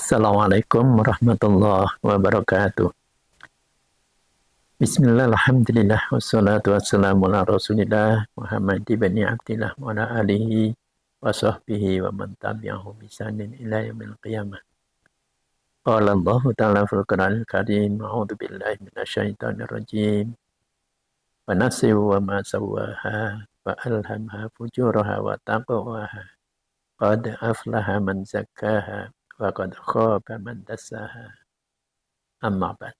Assalamualaikum warahmatullahi wabarakatuh. Bismillah, alhamdulillah, wassalatu wassalamu ala rasulillah Muhammad ibn Abdillah wa ala alihi wa sahbihi wa man tabi'ahu bisanin ila yamil qiyamah. Qala Allah ta'ala fil Qur'anil Karim, a'udzu billahi minasyaitonir rajim. Wa nafsin wa ma sawwaha wa alhamaha fujuraha wa taqwaha. Qad aflaha man zakkaha wa qad khaba man dassaha. Amma ba'd.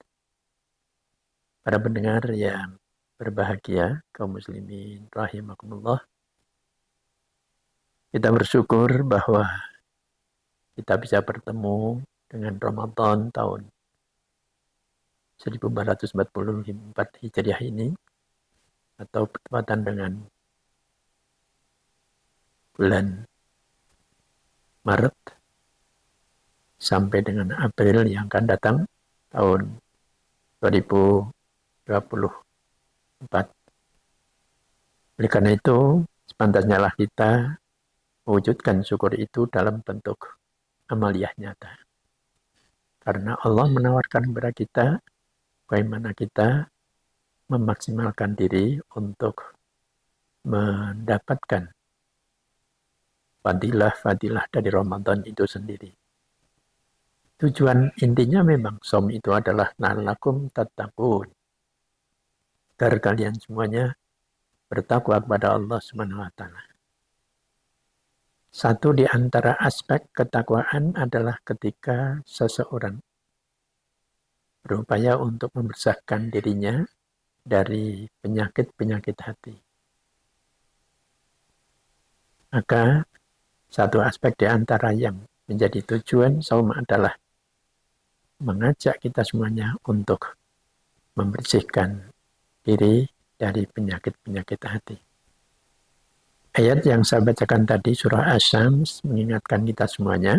Para pendengar yang berbahagia, kaum muslimin rahimakumullah. Kita bersyukur bahwa kita bisa bertemu dengan Ramadan tahun 1444 Hijriah ini, atau bertepatan dengan bulan Maret sampai dengan April yang akan datang tahun 2024. Oleh karena itu, sepantasnya lah kita mewujudkan syukur itu dalam bentuk amaliyah nyata. Karena Allah menawarkan kepada kita bagaimana kita memaksimalkan diri untuk mendapatkan fadilah-fadilah dari Ramadan itu sendiri. Tujuan intinya memang som itu adalah la'allakum tattaqun, agar kalian semuanya bertakwa kepada Allah Subhanahu wa taala. Satu di antara aspek ketakwaan adalah ketika seseorang berupaya untuk membesarkan dirinya dari penyakit-penyakit hati. Maka satu aspek di antara yang menjadi tujuan saum adalah mengajak kita semuanya untuk membersihkan diri dari penyakit-penyakit hati. Ayat yang saya bacakan tadi, surah Asy-Syams, mengingatkan kita semuanya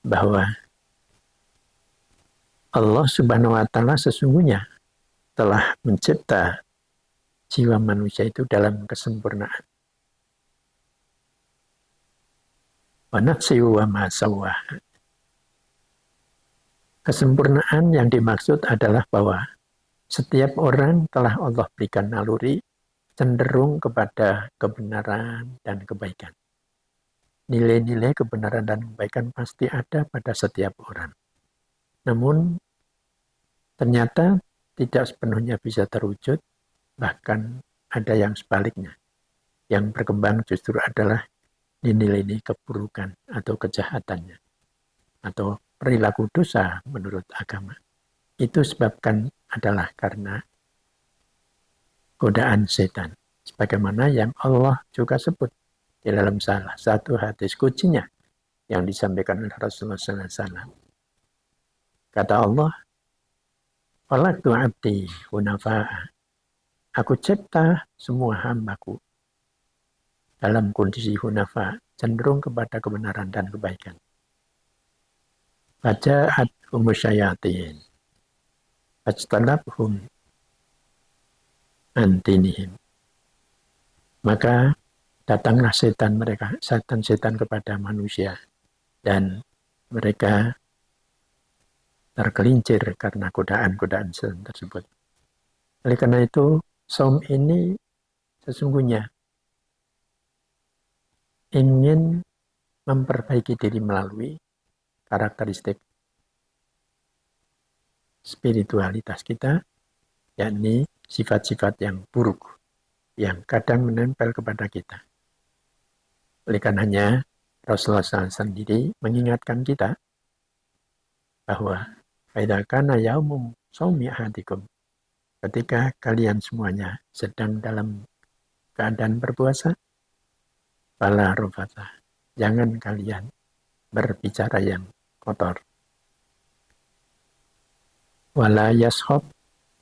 bahwa Allah Subhanahu wa taala sesungguhnya telah mencipta jiwa manusia itu dalam kesempurnaan. Wa nafsi wa ma sawwaha. Kesempurnaan yang dimaksud adalah bahwa setiap orang telah Allah berikan naluri cenderung kepada kebenaran dan kebaikan. Nilai-nilai kebenaran dan kebaikan pasti ada pada setiap orang. Namun ternyata tidak sepenuhnya bisa terwujud, bahkan ada yang sebaliknya. Yang berkembang justru adalah nilai-nilai keburukan atau kejahatannya, atau perilaku dosa menurut agama. Itu sebabkan adalah karena godaan setan. Sebagaimana yang Allah juga sebut di dalam salah satu hadis kuncinya yang disampaikan oleh Rasulullah SAW. Kata Allah, "Falaqtu abdi hunafa'a." Aku cipta semua hambaku dalam kondisi hunafa, cenderung kepada kebenaran dan kebaikan. Faja'at humusyayatin fajtanabhum antinihim. Maka datanglah setan-setan kepada manusia, dan mereka tergelincir karena godaan-godaan setan tersebut. Oleh karena itu, saum ini sesungguhnya ingin memperbaiki diri melalui karakteristik spiritualitas kita, yakni sifat-sifat yang buruk yang kadang menempel kepada kita. Oleh karenanya, Rasulullah SAW sendiri mengingatkan kita bahwa idza kana yaumum shaumi ahadikum, ketika kalian semuanya sedang dalam keadaan berpuasa, fala rafatha, jangan kalian berbicara yang kotor. Wala yashab,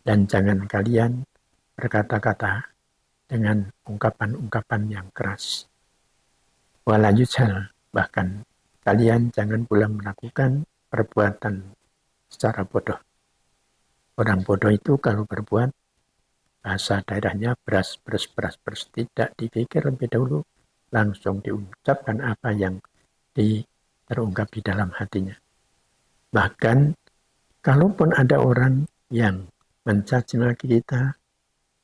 dan jangan kalian berkata-kata dengan ungkapan-ungkapan yang keras. Wala yujhal, bahkan kalian jangan pula melakukan perbuatan secara bodoh. Orang bodoh itu kalau berbuat, bahasa daerahnya beras, tidak dipikir lebih dahulu, langsung diucapkan apa yang terungkap di dalam hatinya. Bahkan kalaupun ada orang yang mencaci maki kita,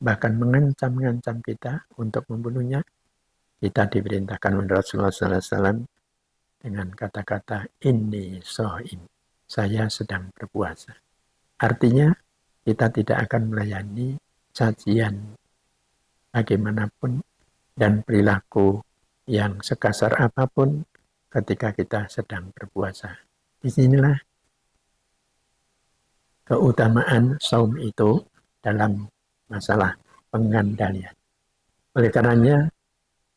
bahkan mengancam kita untuk membunuhnya, kita diperintahkan oleh Rasulullah SAW dengan kata-kata inni shaim, saya sedang berpuasa. Artinya kita tidak akan melayani cacian bagaimanapun dan perilaku yang sekasar apapun ketika kita sedang berpuasa. Disinilah keutamaan saum itu dalam masalah pengendalian. Oleh karenanya,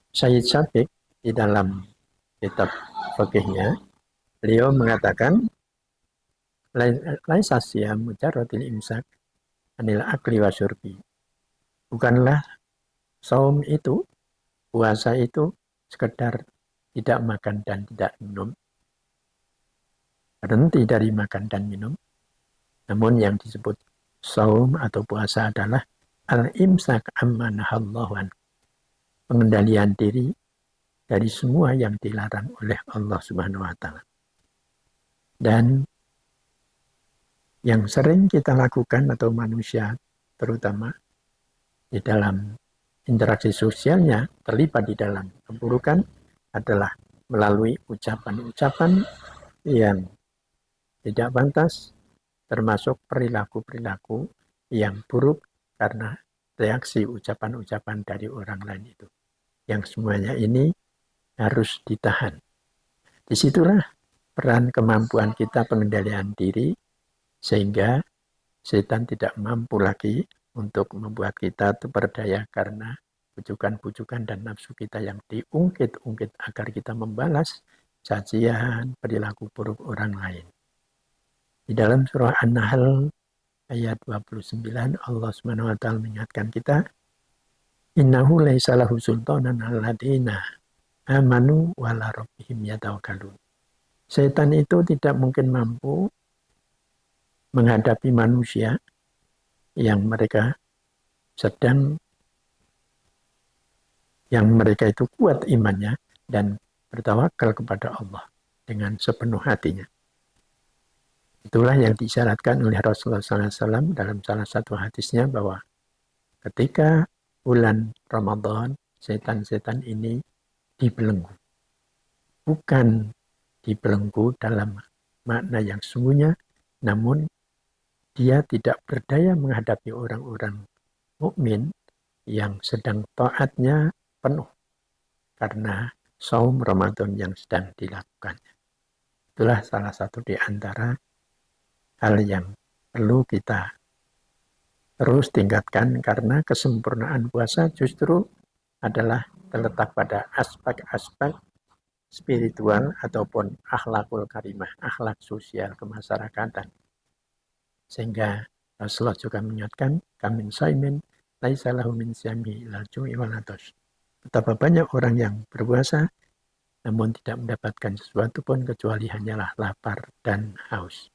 Syed Syafiq di dalam kitab fikihnya, beliau mengatakan, laisa siyam mujarradil imsak anil akli wa syurbi. Bukanlah saum itu, puasa itu sekedar tidak makan dan tidak minum, berhenti dari makan dan minum. Namun yang disebut saum atau puasa adalah al-imsak amma nahallahu an, pengendalian diri dari semua yang dilarang oleh Allah Subhanahu wa taala. Dan yang sering kita lakukan atau manusia terutama di dalam interaksi sosialnya terlibat di dalam keburukan adalah melalui ucapan-ucapan yang tidak pantas, termasuk perilaku-perilaku yang buruk karena reaksi ucapan-ucapan dari orang lain itu. Yang semuanya ini harus ditahan. Disitulah peran kemampuan kita pengendalian diri, sehingga setan tidak mampu lagi untuk membuat kita berdaya karena bujukan-bujukan dan nafsu kita yang diungkit-ungkit agar kita membalas cacian perilaku buruk orang lain. Di dalam surah An-Nahl ayat 29 Allah Subhanahu wa taala mengingatkan kita, innahu laisa lahu sultanan 'alal ladzina amanu wa 'ala rabbihim yatawakkalun. Setan itu tidak mungkin mampu menghadapi manusia yang mereka itu kuat imannya dan bertawakal kepada Allah dengan sepenuh hatinya. Itulah yang disyaratkan oleh Rasulullah SAW dalam salah satu hadisnya, bahwa ketika bulan Ramadan, setan-setan ini dibelenggu. Bukan dibelenggu dalam makna yang sungguhnya, namun dia tidak berdaya menghadapi orang-orang mukmin yang sedang taatnya penuh karena saum Ramadan yang sedang dilakukannya. Itulah salah satu di antara hal yang perlu kita terus tingkatkan, karena kesempurnaan puasa justru adalah terletak pada aspek-aspek spiritual ataupun akhlakul karimah, akhlak sosial kemasyarakatan. Sehingga Rasulullah juga mengingatkan, kamin saimin laisa lahu min siyami ilal ju'i wal atash. Betapa banyak orang yang berpuasa namun tidak mendapatkan sesuatu pun kecuali hanyalah lapar dan haus.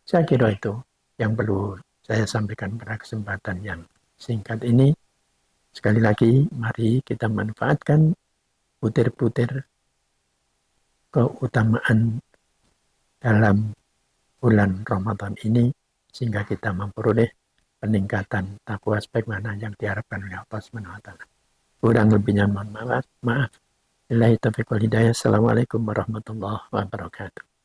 Saya kira itu yang perlu saya sampaikan pada kesempatan yang singkat ini. Sekali lagi, mari kita manfaatkan butir-butir keutamaan dalam bulan Ramadan ini, sehingga kita memperoleh peningkatan takwa sebagaimana yang diharapkan oleh Allah SWT. Kurang lebihnya mohon maaf. Billahi taufiq wal hidayah. Assalamualaikum warahmatullahi wabarakatuh.